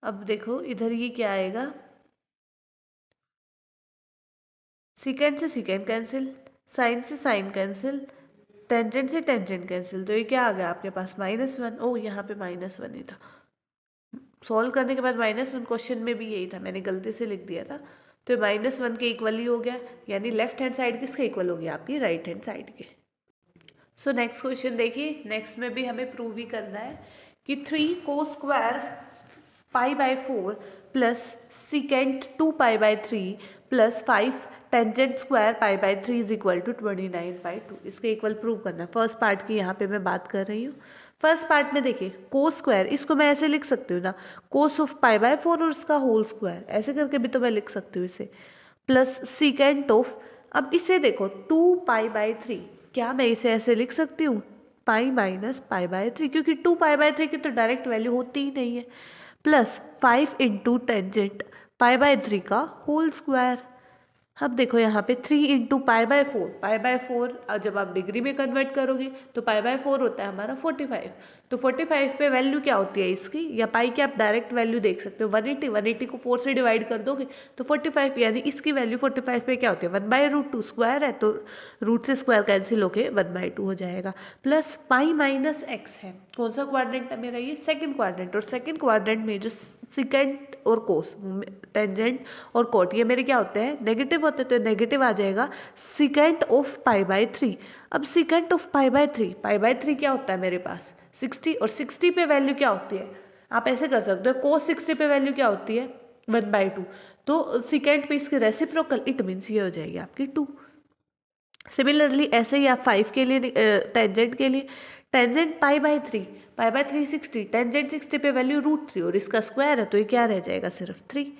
अब देखो इधर ये क्या आएगा, सिकेंड से सिकेंड कैंसिल, साइन से साइन कैंसिल, टेंजेंट से टेंजेंट कैंसिल। तो ये क्या आ गया आपके पास -1। ओ यहाँ पे -1 ही था, सॉल्व करने के बाद -1, क्वेश्चन में भी यही था, मैंने गलती से लिख दिया था। तो -1 के इक्वल ही हो गया, यानी लेफ्ट हैंड साइड किसके इक्वल हो गया, आपकी राइट हैंड साइड के। सो नेक्स्ट क्वेश्चन देखिए, नेक्स्ट में भी हमें प्रूव ही करना है कि 3 cos square pi by 4 plus secant 2 pi by 3 plus 5 tangent square pi by 3 is equal to 29/2। इसके इक्वल प्रूव करना है। फर्स्ट पार्ट की यहाँ पे मैं बात कर रही हूँ। फर्स्ट पार्ट में देखिए कोस स्क्वायर, इसको मैं ऐसे लिख सकती हूँ ना, कोस ऑफ पाई बाय 4 और उसका होल स्क्वायर, ऐसे करके भी तो मैं लिख सकती हूँ इसे, प्लस सिकेंट ऑफ, अब इसे देखो 2 पाई बाय 3, क्या मैं इसे ऐसे लिख सकती हूँ पाई माइनस पाई बाय 3, क्योंकि 2 पाई बाय 3 की तो डायरेक्ट वैल्यू होती ही नहीं है, plus 5 into tangent pi by 3 का होल स्क्वायर। अब देखो यहाँ पे 3 into pi by 4, pi by 4 जब आप डिग्री में कन्वर्ट करोगे तो पाई बाय 4 होता है हमारा 45। तो 45 पे वैल्यू क्या होती है इसकी, या पाई की आप डायरेक्ट वैल्यू देख सकते हो 180, 180 को 4 से डिवाइड कर दोगे तो 45, यानी इसकी वैल्यू 45 पे क्या होती है 1/√2, स्क्वायर है तो रूट से स्क्वायर कैंसिल होके 1/2 हो जाएगा। प्लस पाई माइनस एक्स है, कौन सा क्वाड्रेंट है मेरा, ये सेकंड क्वाड्रेंट, और सेकंड क्वाड्रेंट में जो सिकेंट और कोस, टेंजेंट और कोट, ये मेरे क्या होते हैं नेगेटिव होते हैं, तो नेगेटिव आ जाएगा सिकेंट ऑफ पाई बाय 3। अब secant of pi by 3, pi by 3 क्या होता है मेरे पास 60, और 60 पे वैल्यू क्या होती है, आप ऐसे कर सकते हो कोस 60 पे वैल्यू क्या होती है 1/2, तो सिकेंट पे इसके रेसिप्रोकल, इट मीन्स ये हो जाएगी आपकी 2। सिमिलरली ऐसे ही आप 5 के लिए, टेंजेंट के लिए, tangent pi by 3, pi by 3 60, tangent 60 पे वैल्यू √3 और इसका स्क्वायर है तो ये क्या रह जाएगा सिर्फ 3।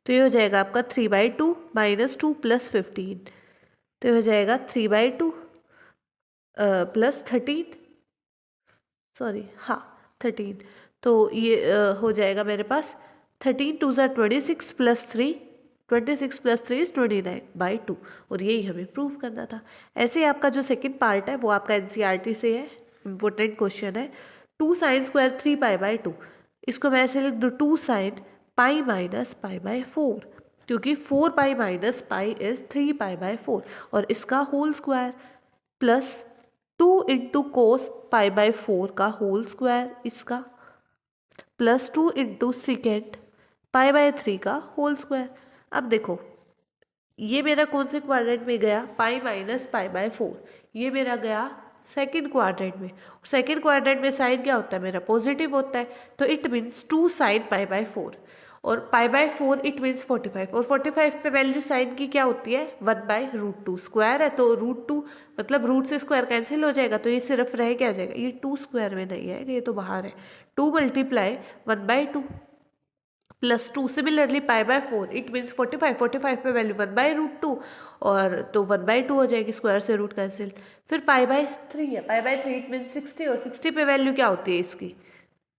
तो ये हो जाएगा आपका 3/2 -2 प्लस 15, तो ये हो जाएगा 3/2 प्लस 13, सॉरी हाँ 13, तो ये हो जाएगा मेरे पास 13 2 ज़ा 26 प्लस 3, 26 प्लस 3 इज 29/2, और यही हमें प्रूव करना था। ऐसे ही आपका जो सेकंड पार्ट है वो आपका एनसीईआरटी से है, इम्पोर्टेंट क्वेश्चन है। 2 साइन स्क्वायर 3 पाई बाय 2, इसको मैं ऐसे लिख दूँ 2 sine pi minus pi by 4, क्योंकि 4 pi minus pi is 3 pi by 4, और इसका whole square, plus 2 into cos pi by 4 का होल स्क्वायर इसका, plus 2 into secant pi by 3 का होल स्क्वायर। अब देखो ये मेरा कौन से क्वाड्रेंट में गया, पाई माइनस पाई बाय 4, ये मेरा गया सेकंड क्वाड्रेंट में। सेकंड क्वाड्रेंट में साइन क्या होता है मेरा पॉजिटिव होता है, तो it means 2 sine pi by 4, और पाई बाय 4 इट मीन्स 45, और 45 पे वैल्यू साइन की क्या होती है 1/√2, स्क्वायर है तो √2 मतलब रूट से स्क्वायर कैंसिल हो जाएगा, तो ये सिर्फ रह क्या जाएगा, ये 2 स्क्वायर में नहीं है, ये तो बाहर है, 2 multiply 1/2 plus 2, similarly pi by 4 it means 45, 45 पे वैल्यू 1/√2, और तो 1/2 हो जाएगी, स्क्वायर से रूट कैंसिल। फिर पाई बाय 3 है, पाई बाय 3 इट मीन्स 60, और 60 पे वैल्यू क्या होती है इसकी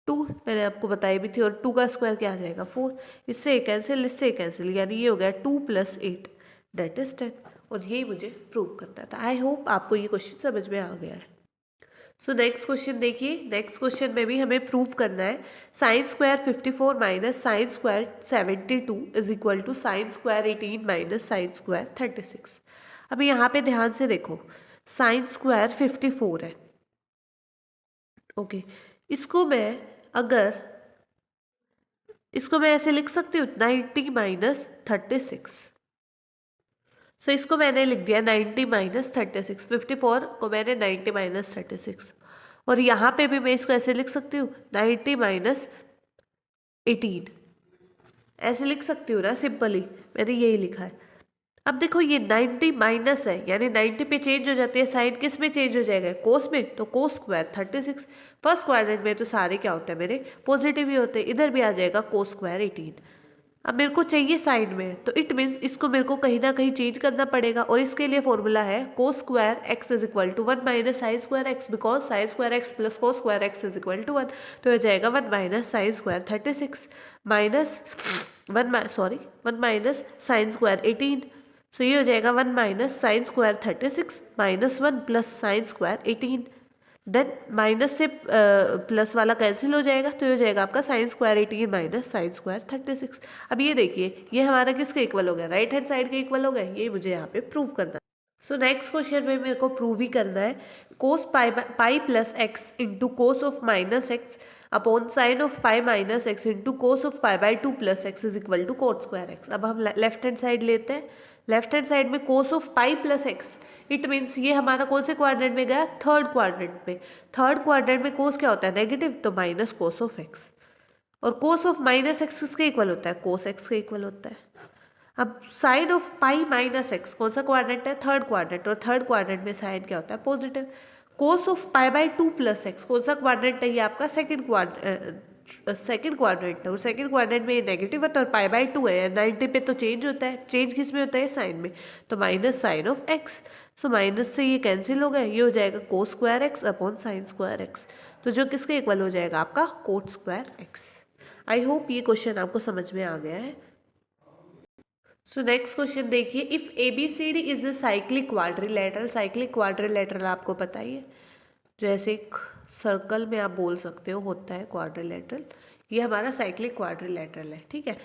2, मैंने आपको बताई भी थी, और 2 का स्क्वायर क्या आ जाएगा 4, इससे कैंसिल इससे कैंसिल, यानी ये हो गया 2 + 8 दैट इज 10, और यही मुझे प्रूव करना था। आई होप आपको ये क्वेश्चन समझ में आ गया है। सो नेक्स्ट क्वेश्चन देखिए, नेक्स्ट क्वेश्चन में भी हमें प्रूव करना है sine square 54 minus sine square 72 is equal to sine square 18 minus sine square 36। अभी यहाँ पे ध्यान से देखो, साइन स्क्वायर 54 है, ओके, इसको मैं ऐसे लिख सकती हूँ 90 माइनस 36। सो इसको मैंने लिख दिया 90 माइनस 36, 54 को मैंने 90 माइनस 36, और यहाँ पे भी मैं इसको ऐसे लिख सकती हूँ 90 माइनस 18, ऐसे लिख सकती हूँ ना, सिंपली मैंने यही लिखा है। अब देखो ये 90 माइनस है, यानी 90 पे चेंज हो जाती है साइन, किस में चेंज हो जाएगा, कोस में, तो कोस स्क्वायर 36। फर्स्ट क्वाड्रेंट में तो सारे क्या होते हैं मेरे, पॉजिटिव ही होते हैं, इधर भी आ जाएगा कोस स्क्वायर 18। अब मेरे को चाहिए साइन में, तो इट मीन्स इसको मेरे को कहीं ना कहीं चेंज करना पड़ेगा, और इसके लिए फॉर्मूला है cos square x is equal to 1 minus sine square x, because sine square x plus cos square x is equal to 1। तो हो जाएगा 1 minus sine square 36 minus 1 minus sine square 18। So ये हो जाएगा 1 minus sine square 36 minus 1 plus sine square 18। Then minus से plus वाला cancel हो जाएगा, तो ये हो जाएगा आपका sign square 18 minus sine square 36। अब ये देखिए, ये हमारा किसके इक्वल हो गया, राइट हैंड साइड के इक्वल हो गया, ये मुझे यहाँ पे प्रूव करना है। सो नेक्स्ट क्वेश्चन में मेरे को प्रूव ही करना है cos pi plus x into cos of minus x upon sine of pi minus x into cos of pi by 2 plus x is equal to cot square x. अब हम left hand side लेते हैं, left hand side में कोस of pi plus x, it means ये हमारा कौन से quadrant में गया, थर्ड क्वाड्रेंट में। थर्ड क्वाड्रेंट में कोस क्या होता है, नेगेटिव, तो माइनस कोस ऑफ एक्स, और कोस ऑफ माइनस एक्स किसके इक्वल होता है, कोस एक्स के इक्वल होता है। अब sine of pi minus x कौन सा क्वाड्रेंट है, थर्ड क्वाड्रेंट, और थर्ड क्वाड्रेंट में साइन क्या होता है, positive. Cos of pi by 2 plus x कौन सा क्वाड्रेंट है, ये आपका सेकंड क्वाड्रेंट है, और सेकंड क्वाड्रेंट में ये नेगेटिव है, और पाई बाई 2 है, 90 पे तो चेंज होता है, चेंज किस में होता है, साइन में, तो minus sine of x. So minus से ये कैंसिल हो गया, ये हो जाएगा cos square x upon sine square x, तो जो किसके इक्वल हो जाएगा, आपका cot square x. I hope ये क्वेश्चन आपको समझ में आ गया है। सो नेक्स्ट क्वेश्चन देखिए, if ABCD is a cyclic quadrilateral, cyclic quadrilateral आपको पता ही है, जैसे एक सर्कल में आप बोल सकते हो होता है क्वाड्रिलेटरल, ये हमारा साइक्लिक क्वाड्रिलेटरल है, ठीक है।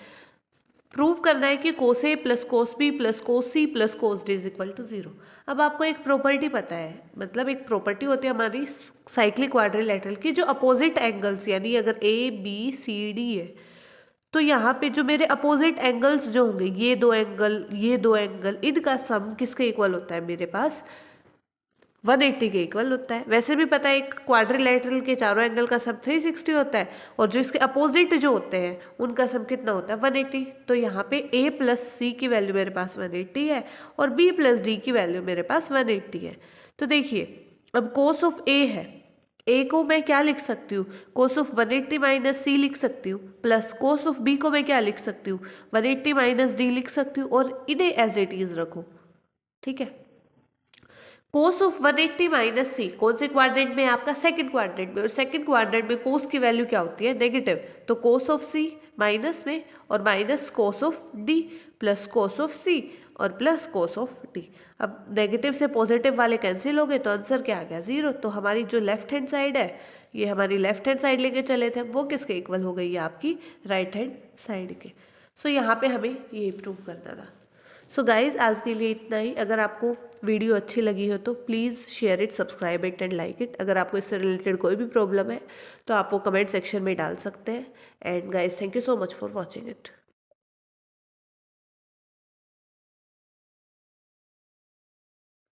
प्रूव करना है कि cos A plus cos B plus cos C plus cos D is equal to 0। अब आपको एक प्रॉपर्टी पता है, मतलब एक प्रॉपर्टी होती है हमारी साइक्लिक क्वाड्रिलेटरल की, जो अपोजिट एंगल्स, यानी अगर ABCD है तो यहाँ पे जो मेरे अपोजिट एंगल्स जो होंगे, ये दो एंगल, इनका सम किसके इक्वल होता है, मेरे पास 180 के इक्वल होता है। वैसे भी पता है एक क्वाड्रिलेटरल के चारों एंगल का सम 360 होता है, और जो इसके अपोजिट जो होते हैं उनका सम कितना होता है, 180। तो यहाँ पे A प्लस सी की वैल्यू मेरे पास 180 है, और B प्लस डी की वैल्यू मेरे पास 180 है। तो देखिए, अब कोस ऑफ A है, ए को मैं क्या लिख सकती हूँ, कोस ऑफ 180 माइनस सी लिख सकती हूँ, प्लस कोस ऑफ बी को मैं क्या लिख सकती हूँ, 180 माइनस डी लिख सकती हूँ, और इन्हें एज इट इज रखो, ठीक है। कोस ऑफ 180 माइनस सी कौन से क्वाड्रेंट में, आपका सेकंड क्वाड्रेंट में, और सेकंड क्वाड्रेंट में कोस की वैल्यू क्या होती है, नेगेटिव, तो कोस ऑफ सी माइनस में, और minus cos of D plus cos of C और प्लस कोस ऑफ डी। अब नेगेटिव से पॉजिटिव वाले कैंसिल हो गए, तो आंसर क्या आ गया, 0। तो हमारी जो लेफ्ट हैंड साइड है, ये हमारी लेफ्ट हैंड साइड लेके चले थे, वो किसके इक्वल हो गई है, आपकी राइट हैंड साइड के। सो यहाँ पे हमें ये प्रूव करना था। सो गाइज, आज के लिए इतना ही। अगर आपको वीडियो अच्छी लगी हो तो please share it, subscribe it and like it. अगर आपको इससे रिलेटेड कोई भी प्रॉब्लम है तो आप वो कमेंट सेक्शन में डाल सकते हैं। And guys, thank you so much for watching it.